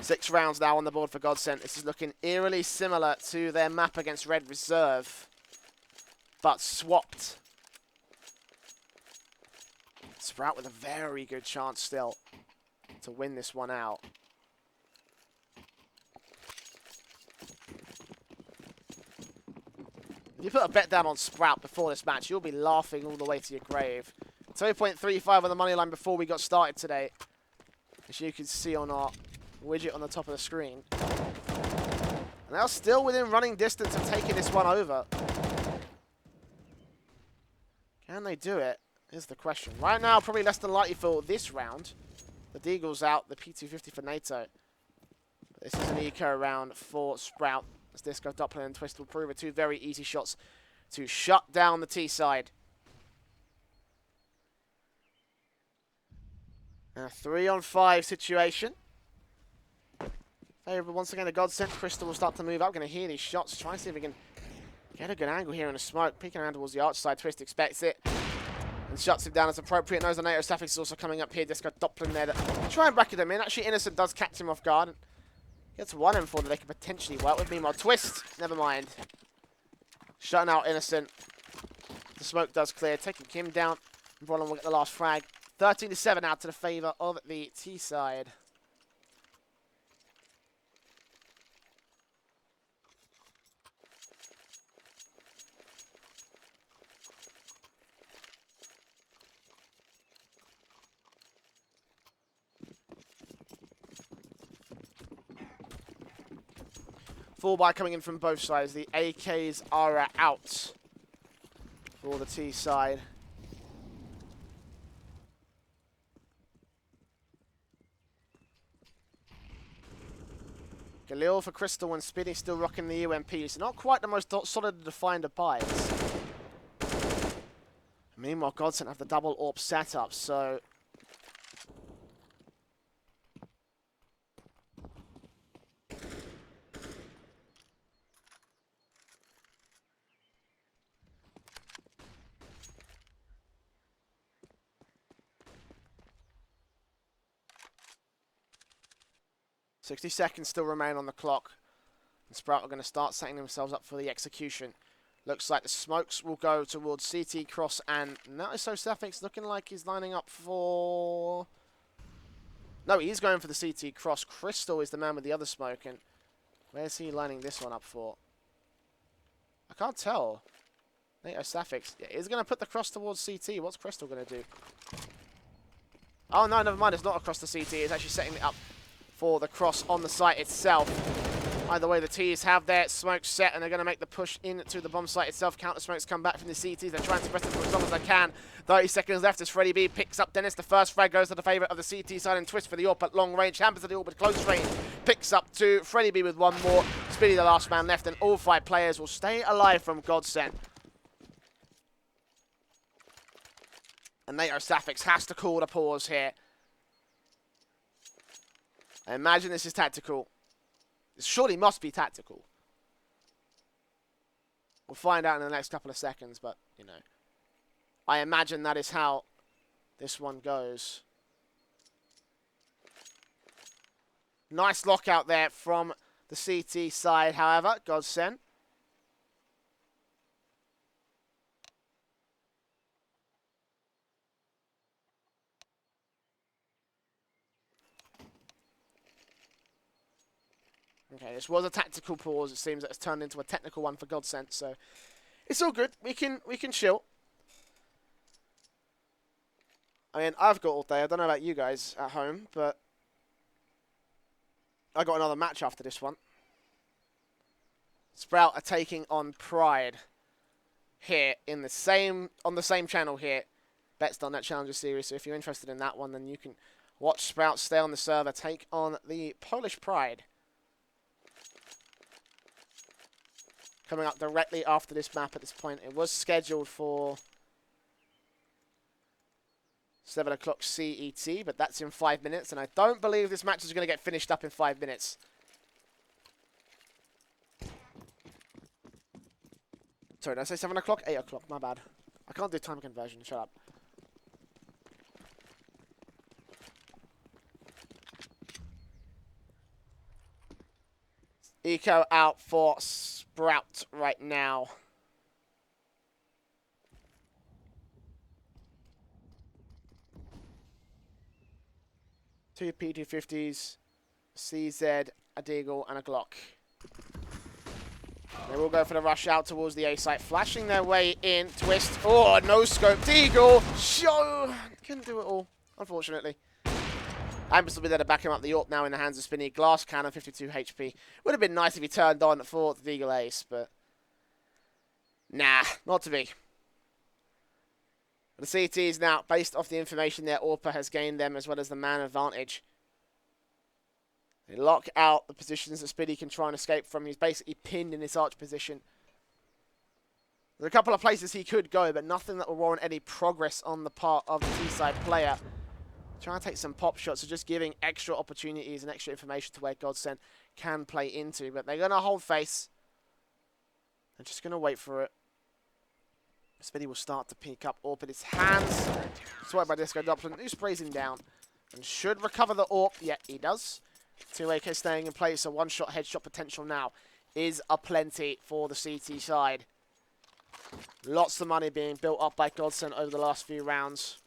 [SPEAKER 1] 6 rounds now on the board for GODSENT. This is looking eerily similar to their map against Red Reserve, but swapped. Sprout with a very good chance still to win this one out. If you put a bet down on Sprout before this match, you'll be laughing all the way to your grave. 2.35 on the money line before we got started today, as you can see on our widget on the top of the screen. And they're still within running distance of taking this one over. Can they do it? Is the question. Right now, probably less than likely for this round. The Deagle's out, the P250 for NATO. But this is an eco round for Sprout. As Disco, Doppler, and Twist will prove it. 2 very easy shots to shut down the T side. A 3-on-5 situation. Favourable once again to GODSENT. Crystal will start to move up. Going to hear these shots. Try and see if we can get a good angle here in the smoke. Peeking around towards the arch side. Twist expects it and shuts him down as appropriate. Knows the NATO Staffix is also coming up here. Disco, Doppler there. Try and bracket him in. Actually, Innocent does catch him off guard. Gets 1 and 4 that they could potentially work with. Meanwhile, Twist, never mind. Shutting out Innocent. The smoke does clear. Taking Kim down. Roland will get the last frag. 13-7 out to the favour of the T side. Full buy coming in from both sides. The AKs are out for the T side. Galil for Crystal and Spinny still rocking the UMP. It's not quite the most solid defined of buys. Meanwhile, GODSENT have the double AWP setup, so 60 seconds still remain on the clock. And Sprout are going to start setting themselves up for the execution. Looks like the smokes will go towards CT Cross, and now so Safix looking like he's lining up for... No, he's going for the CT Cross. Crystal is the man with the other smoke, and where's he lining this one up for? I can't tell. NATO Safix. Yeah, he's going to put the cross towards CT. What's Crystal going to do? Oh, no, never mind. It's not across the CT. It's actually setting it up for the cross on the site itself. Either way, the T's have their smoke set, and they're going to make the push into the bomb site itself. Counter smokes come back from the CTs. They're trying to press it for as long as they can. 30 seconds left as Freddy B picks up Dennis. The first frag goes to the favourite of the CT side, and Twist for the AWP at long range. Hampers at the AWP at close range. Picks up to Freddy B with 1 more. Speedy the last man left, and all 5 players will stay alive from GODSENT. And NATO Safix has to call the pause here. I imagine this is tactical. This surely must be tactical. We'll find out in the next couple of seconds, but, you know, I imagine that is how this one goes. Nice lockout there from the CT side, however. GODSENT. Okay, this was a tactical pause. It seems that it's turned into a technical one for GODSENT, so it's all good. We can chill. I mean, I've got all day. I don't know about you guys at home, but I got another match after this one. Sprout are taking on Pride here in the same on the same channel here, Bets.net Challenger Series. So if you're interested in that one, then you can watch Sprout stay on the server, take on the Polish Pride. Coming up directly after this map at this point. It was scheduled for 7 o'clock CET, but that's in 5 minutes, and I don't believe this match is going to get finished up in 5 minutes. Sorry, did I say 7 o'clock? 8 o'clock, my bad. I can't do time conversion, shut up. Eco out for Sprout right now. Two P250s, CZ, a Deagle, and a Glock. They will go for the rush out towards the A site, flashing their way in. Twist. Oh, no scope. Deagle. Show. Couldn't do it all, unfortunately. Ambus will be there to back him up. The AWP now in the hands of Spinny. Glass cannon, 52 HP. Would have been nice if he turned on for the Deagle ace, but nah, not to be. The CTs now, based off the information their AWPer has gained them, as well as the man advantage. They lock out the positions that Spiddy can try and escape from. He's basically pinned in his arch position. There's a couple of places he could go, but nothing that will warrant any progress on the part of the T-side player. Trying to take some pop shots, so just giving extra opportunities and extra information to where GODSENT can play into. But they're going to hold face. They're just going to wait for it. Spiddy will start to pick up AWP in his hands. Swiped by Disco Doppler, who sprays him down. And should recover the AWP. Yeah, he does. 2 AK staying in place, so one-shot headshot potential now is aplenty for the CT side. Lots of money being built up by GODSENT over the last few rounds.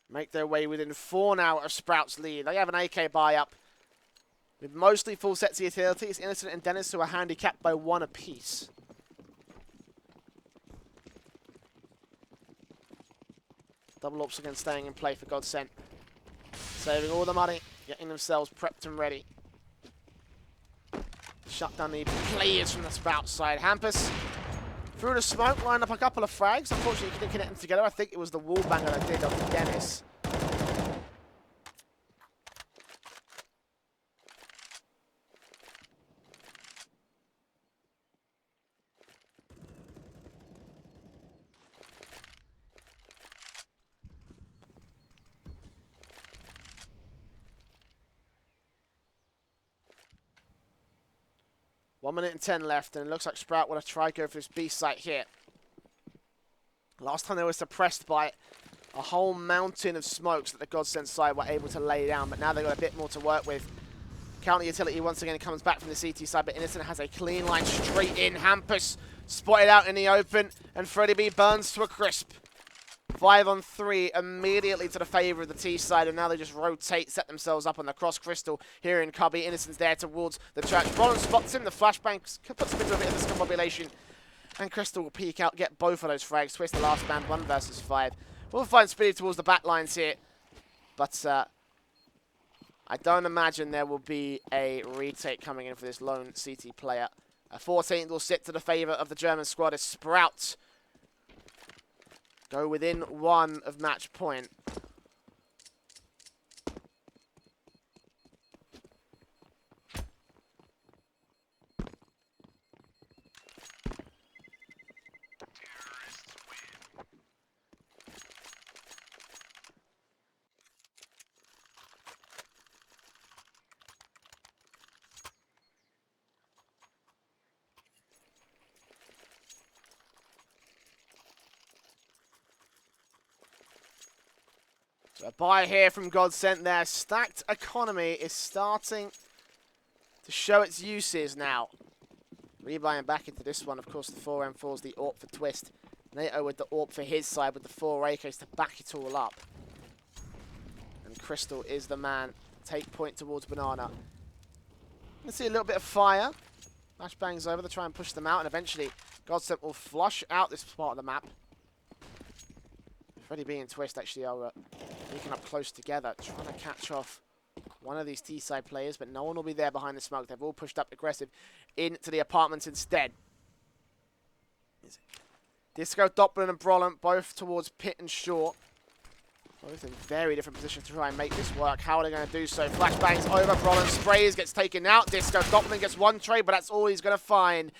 [SPEAKER 1] Make their way within 4 now of Sprout's lead. They have an AK buy-up with mostly full sets of utilities. Innocent and Dennis, who are handicapped by 1 apiece. Double AWPs again staying in play for GODSENT. Saving all the money, getting themselves prepped and ready. Shut down the players from the Sprout side. Hampus through the smoke, lined up a couple of frags. Unfortunately, he couldn't connect them together. I think it was the wall banger that did on Dennis. One minute and 10 left, and it looks like Sprout want to try go for this B site here. Last time they were suppressed by a whole mountain of smokes that the GODSENT side were able to lay down, but now they've got a bit more to work with. Counter utility once again comes back from the CT side, but Innocent has a clean line straight in. Hampus spotted out in the open, and Freddie B burns to a crisp. 5 on 3 immediately to the favour of the T side, and now they just rotate, set themselves up on the cross crystal here in Cubby. Innocent's there towards the church. Rollins spots him, the flashbang puts him into a bit of discombobulation, and Crystal will peek out, get both of those frags. Twist the last man, 1 versus 5. We'll find Speedy towards the back lines here, but I don't imagine there will be a retake coming in for this lone CT player. A 14th will sit to the favour of the German squad as Sprout go within 1 of match point. So a buy here from GODSENT there. Stacked economy is starting to show its uses now. Rebuying back into this one, of course, the 4M4's the AWP for Twist. NATO with the AWP for his side with the 4 AKs to back it all up. And Crystal is the man. Take point towards Banana. Let's see a little bit of fire. Flashbangs over to try and push them out, and eventually GODSENT will flush out this part of the map. Freddie B and Twist actually are sneaking up close together, trying to catch off one of these T-side players, but no one will be there behind the smoke. They've all pushed up aggressive into the apartments instead. Disco, Doppler and Brolin, both towards Pit and Short. Both in very different positions to try and make this work. How are they going to do so? Flashbangs over, Brolin sprays, gets taken out. Disco, Doppler gets 1 trade, but that's all he's going to find.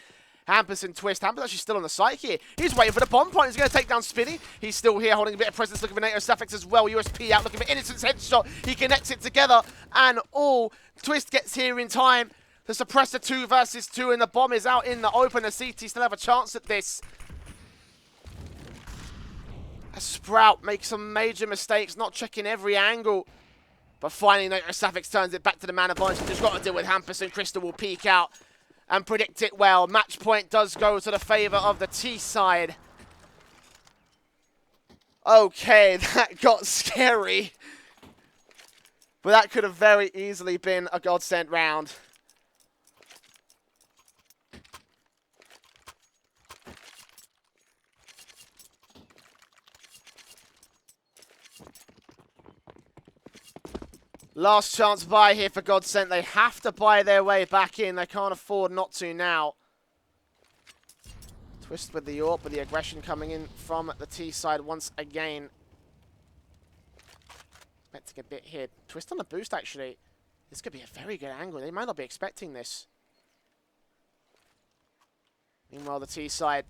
[SPEAKER 1] Hampus and Twist. Hampus actually still on the site here. He's waiting for the bomb point. He's going to take down Spinny. He's still here holding a bit of presence, looking for NATO Suffix as well. USP out, looking for Innocent's headshot. He connects it together, and all. Twist gets here in time to suppress the 2 versus 2, and the bomb is out in the open. The CT still have a chance at this. As Sprout makes some major mistakes, not checking every angle. But finally, NATO Safix turns it back to the man advantage. Just got to deal with Hampus, and Crystal will peek out and predict it well. Match point does go to the favor of the T side. Okay, that got scary. But that could have very easily been a godsend round. Last chance buy here for GODSENT. They have to buy their way back in. They can't afford not to now. Twist with the AWP, with the aggression coming in from the T side once again. Expecting a bit here. Twist on the boost, actually. This could be a very good angle. They might not be expecting this. Meanwhile, the T side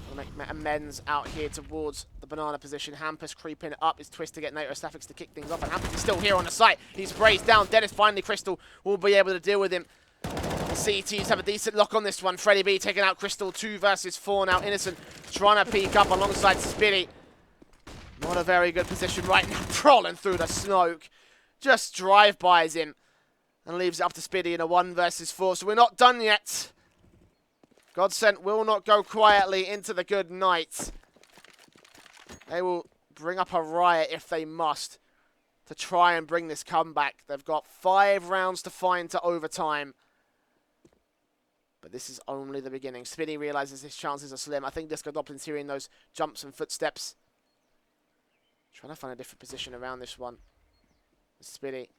[SPEAKER 1] will make amends out here towards the banana position. Hampus creeping up. Is Twist to get NATO Safix to kick things off. And Hampus is still here on the site. He's brazed down. Dennis finally, Crystal will be able to deal with him. The CTs have a decent lock on this one. Freddie B taking out Crystal. 2 versus 4 now. Innocent trying to peek up alongside Spitty. Not a very good position right now. Prolling through the smoke. Just drive-bys him. And leaves it up to Spitty in a 1 versus 4. So we're not done yet. GODSENT will not go quietly into the good night. They will bring up a riot if they must to try and bring this comeback. They've got 5 rounds to find to overtime. But this is only the beginning. Spinny realizes his chances are slim. I think Disco Doplin's hearing those jumps and footsteps. Trying to find a different position around this one. Spinny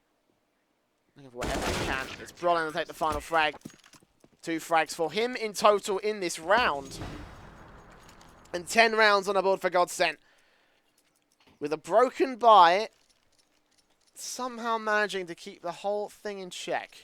[SPEAKER 1] looking for whatever he can. It's Brolin to take the final frag. 2 frags for him in total in this round. And 10 rounds on the board for GODSENT. With a broken bye, somehow managing to keep the whole thing in check.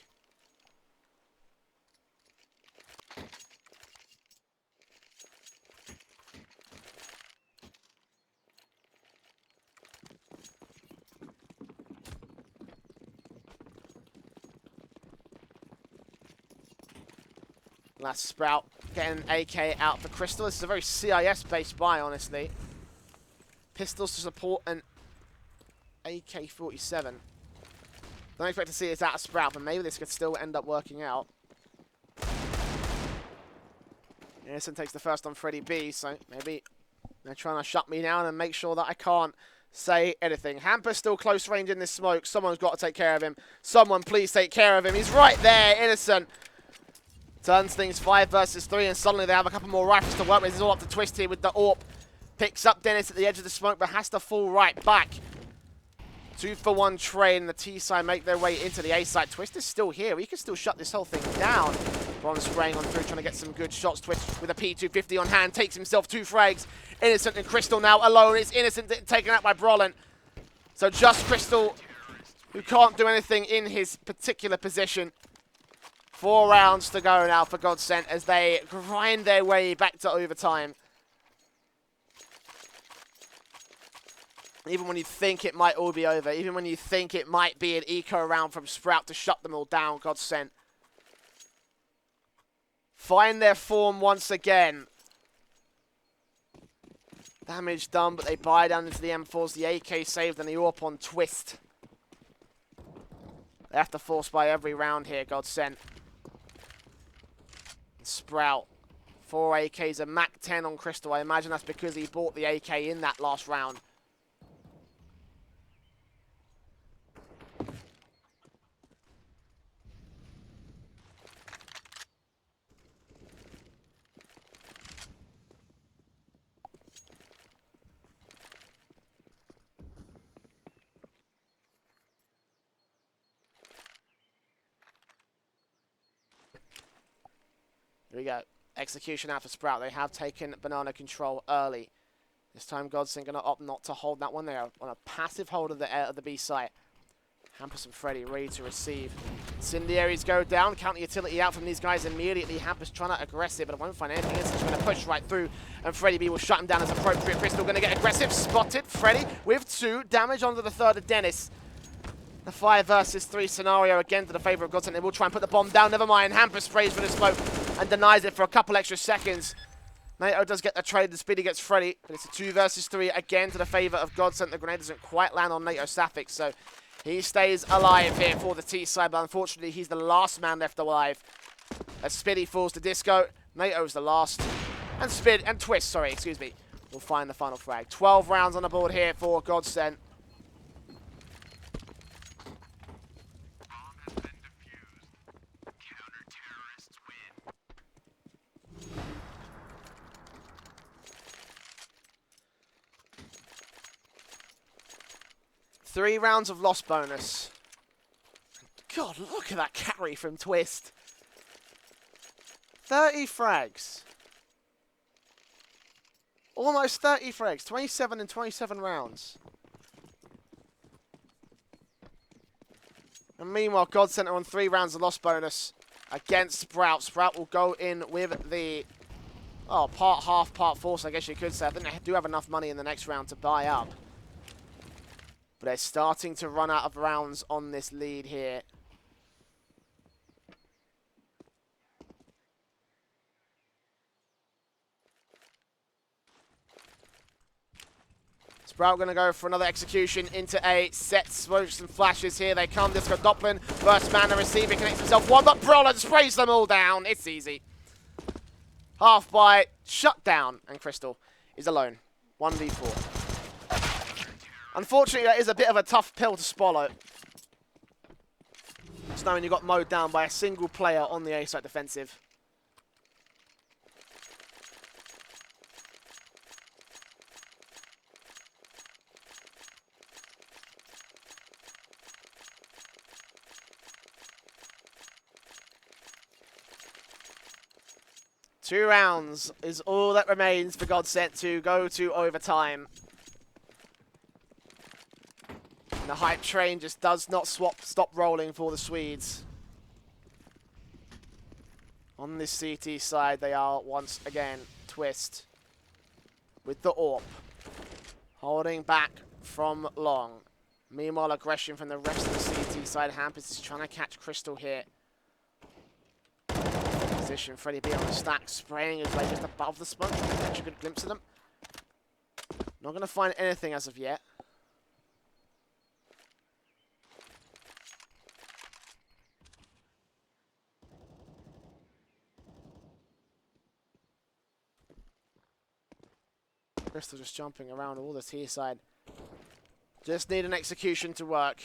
[SPEAKER 1] Last Sprout getting an AK out for Crystal. This is a very CIS-based buy, honestly. Pistols to support an AK-47. Don't expect to see this out of Sprout, but maybe this could still end up working out. Innocent takes the first on Freddie B, so maybe they're trying to shut me down and make sure that I can't say anything. Hampus still close range in this smoke. Someone's got to take care of him. Someone please take care of him. He's right there, Innocent. Turns things 5 versus 3, and suddenly they have a couple more rifles to work with. This is all up to Twist here with the AWP. Picks up Dennis at the edge of the smoke, but has to fall right back. 2-for-1 trade, and the T side make their way into the A side. Twist is still here. We can still shut this whole thing down. Bron spraying on through, trying to get some good shots. Twist with a P250 on hand, takes himself 2 frags. Innocent and Crystal now alone. It's Innocent taken out by Brolin. So just Crystal, who can't do anything in his particular position. 4 rounds to go now for GODSENT as they grind their way back to overtime. Even when you think it might all be over, even when you think it might be an eco round from Sprout to shut them all down, GODSENT find their form once again. Damage done, but they buy down into the M4s. The AK saved and the AWP on Twist. They have to force buy every round here, GODSENT. Sprout, 4 AKs, a Mac 10 on Crystal. I imagine that's because he bought the AK in that last round. Here we go. Execution out for Sprout. They have taken banana control early. This time GODSENT going to opt not to hold that one. They are on a passive hold of the B site. Hampus and Freddy ready to receive. Incendiaries go down. Counter utility out from these guys immediately. Hampus trying to aggressive, but it won't find anything. It's going to push right through, and Freddy B will shut him down as appropriate. Crystal going to get aggressive. Spotted. Freddy with 2. Damage onto the 3rd of Dennis. The 5 versus 3 scenario again to the favor of GODSENT. They will try and put the bomb down. Never mind. Hampus sprays for the smoke and denies it for a couple extra seconds. NATO does get the trade. The Speedy gets Freddy, but it's a 2 versus 3 again to the favor of GODSENT. The grenade doesn't quite land on NATO Safix, so He stays alive here for the T side, but unfortunately he's the last man left alive. As Spiddy falls to Disco, NATO's the last. And Twist, sorry, excuse me, will find the final frag. 12 rounds on the board here for GODSENT. Three rounds of loss bonus. God, look at that carry from Twist. 30 frags. Almost 30 frags. 27 and 27 rounds. And meanwhile, GODSENT are on 3 rounds of loss bonus against Sprout. Sprout will go in with the part half, part force, I guess you could say. I think they do have enough money in the next round to buy up. But they're starting to run out of rounds on this lead here. Sprout going to go for another execution into A. Set smokes and flashes here. They come. Disco Doppelin. First man, the receiver connects himself. One, but Brawler sprays them all down. It's easy. Half by shut down. And Crystal is alone. 1v4. Unfortunately, that is a bit of a tough pill to swallow. Just knowing you got mowed down by a single player on the A side defensive. Two rounds is all that remains for GODSENT to go to overtime. And the hype train just does not stop rolling for the Swedes. On this CT side, they are once again Twist with the AWP. Holding back from long. Meanwhile, aggression from the rest of the CT side. Hampus is trying to catch Crystal here. Position, Freddie B on the stack, spraying his way just above the smoke. Catch a good glimpse of them. Not going to find anything as of yet. Crystal just jumping around all the T side. Just need an execution to work.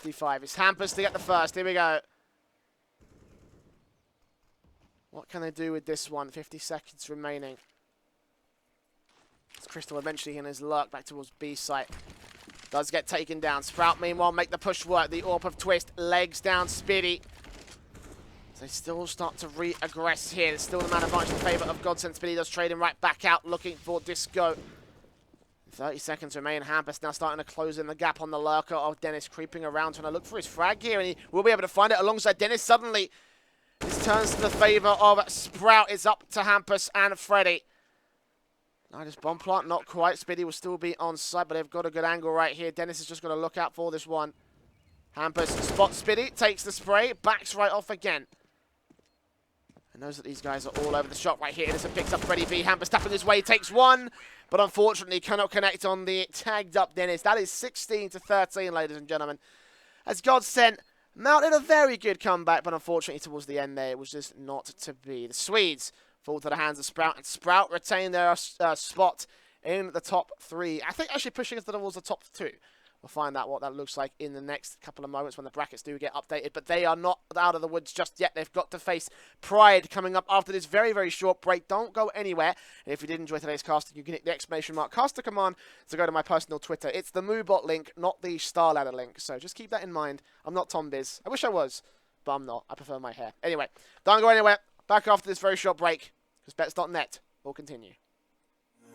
[SPEAKER 1] It's Hampus to get the first. Here we go. What can they do with this one? 50 seconds remaining. As Crystal eventually in his lurk back towards B site. Does get taken down. Sprout, meanwhile, make the push work. The AWP of Twist. Legs down, Spiddy. They still start to re-aggress here. There's still the man advantage in favour of GODSENT. Spiddy does trade him right back out, looking for Disco. 30 seconds remain. Hampus now starting to close in the gap on the lurker of Dennis, creeping around, trying to look for his frag here, and he will be able to find it alongside Dennis. Suddenly, this turns to the favour of Sprout. It's up to Hampus and Freddy. Now this bomb plant, not quite. Spiddy will still be on site, but they've got a good angle right here. Dennis is just going to look out for this one. Hampus spots Spiddy, takes the spray, backs right off again. And knows that these guys are all over the shot right here. Innocent picks up Freddie B. Hampus tapping his way, takes one, but unfortunately cannot connect on the tagged up Dennis. That is 16 to 13, ladies and gentlemen. As GODSENT mounted a very good comeback, but unfortunately towards the end there, it was just not to be. The Swedes fall to the hands of Sprout, and Sprout retain their spot in the top 3. I think actually pushing us towards the top 2. We'll find out what that looks like in the next couple of moments when the brackets do get updated. But they are not out of the woods just yet. They've got to face Pride coming up after this very, very short break. Don't go anywhere. And if you did enjoy today's casting, you can hit the exclamation mark caster command to go to my personal Twitter. It's the Moobot link, not the Star Ladder link. So just keep that in mind. I'm not Tom Biz. I wish I was, but I'm not. I prefer my hair. Anyway, don't go anywhere. Back after this very short break, because bets.net will continue.